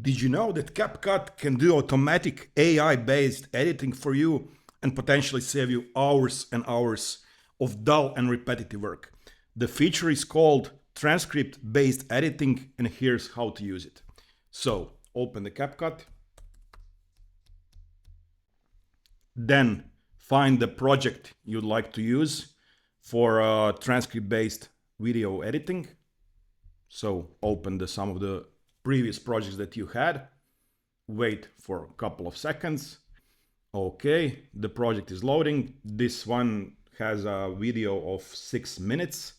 Did you know that CapCut can do automatic AI-based editing for you and potentially save you hours and hours of dull and repetitive work? The feature is called Transcript-based editing, and here's how to use it. So open the CapCut, then find the project you'd like to use for transcript-based video editing. So open some of the previous projects that you had, wait for a couple of seconds. Okay, the project is loading. This one has a video of 6 minutes.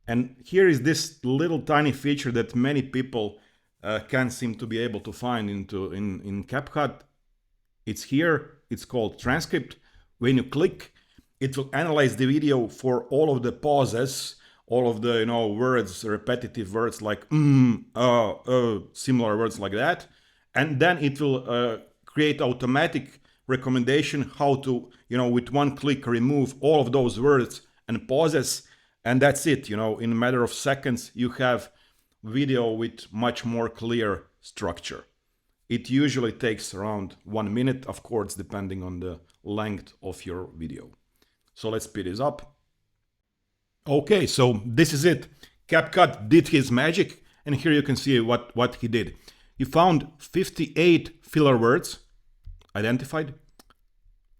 And here is this little tiny feature that many people can't seem to be able to find in CapCut. It's here, it's called Transcript. When you click, it will analyze the video for all of the pauses, all of the words, repetitive words like similar words like that, and then it will create automatic recommendation how to with one click remove all of those words and pauses, and that's it. In a matter of seconds you have video with much more clear structure. It usually takes around 1 minute, of course, depending on the length of your video. So let's speed this up. Okay, so this is it. CapCut did his magic, and here you can see what he did. He found 58 filler words identified,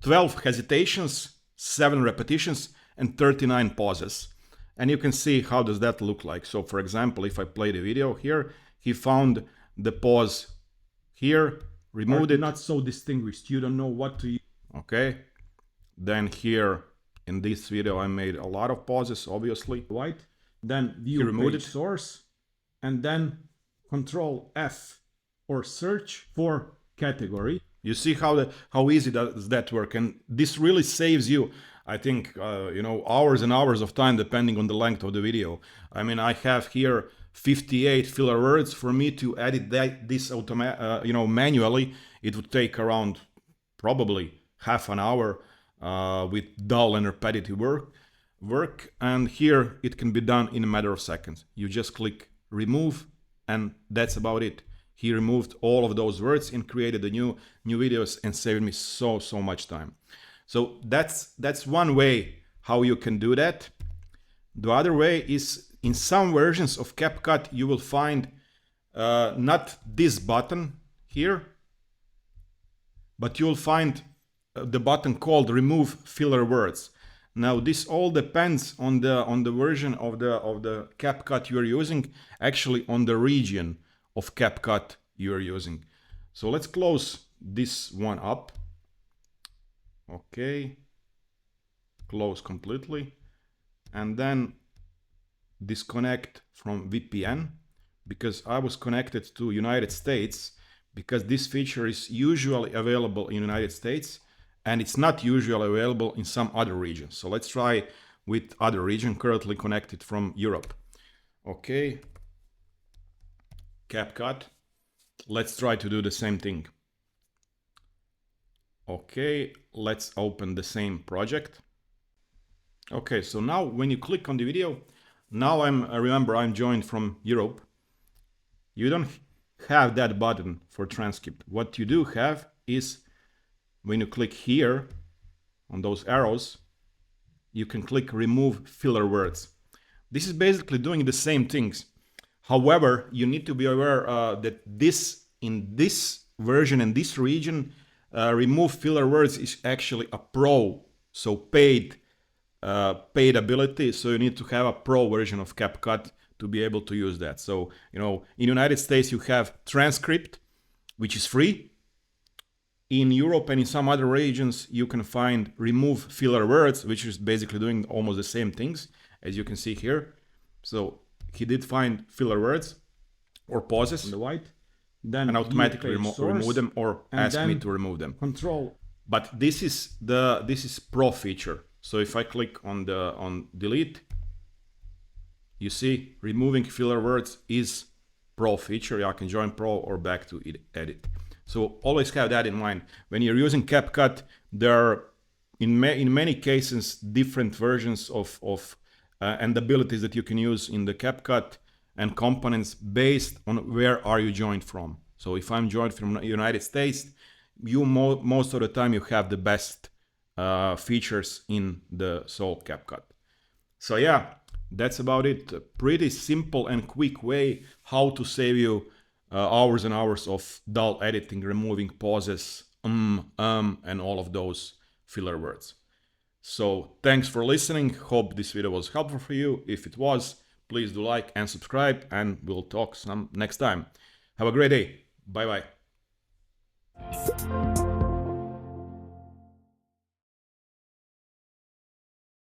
12 hesitations, 7 repetitions, and 39 pauses. And you can see how does that look like. So for example, if I play the video here, he found the pause here, removed it. Not so distinguished, you don't know what to use. Okay, then here in this video, I made a lot of pauses, obviously. Right. Then view page source, and then Control F or search for category. You see how easy does that work, and this really saves you, I think, hours and hours of time depending on the length of the video. I mean, I have here 58 filler words. For me to edit this manually, it would take around probably half an hour. With dull and repetitive work, and here it can be done in a matter of seconds. You just click remove, and that's about it. He removed all of those words and created the new videos and saved me so much time. So that's one way how you can do that. The other way is in some versions of CapCut you will find not this button here, but you'll find the button called remove filler words. Now this all depends on the version of the CapCut you're using, actually on the region of CapCut you're using. So let's close this one up. Okay, close completely, and then disconnect from VPN, because I was connected to United States, because this feature is usually available in United States and it's not usually available in some other regions. So let's try with other region, currently connected from Europe. Okay, CapCut. Let's try to do the same thing. Okay, let's open the same project. Okay, so now when you click on the video, now remember I'm joined from Europe. You don't have that button for transcript. What you do have is when you click here on those arrows, you can click remove filler words. This is basically doing the same things. However, you need to be aware that in this version and this region, remove filler words is actually a pro, so paid ability. So you need to have a pro version of CapCut to be able to use that. So in United States you have Transcript, which is free. In Europe and in some other regions, you can find remove filler words, which is basically doing almost the same things as you can see here. So he did find filler words or pauses on the white, then and automatically remove them or ask me to remove them. Control. But this is pro feature. So if I click on delete, you see removing filler words is pro feature. I can join pro or back to edit. So always have that in mind. When you're using CapCut, there are in many cases different versions of and abilities that you can use in the CapCut and components based on where are you joined from. So if I'm joined from the United States, you most of the time you have the best features in the sole CapCut. So yeah, that's about it. A pretty simple and quick way how to save you hours and hours of dull editing, removing pauses, and all of those filler words. So thanks for listening. Hope this video was helpful for you. If it was, please do like and subscribe, and we'll talk some next time. Have a great day. Bye bye.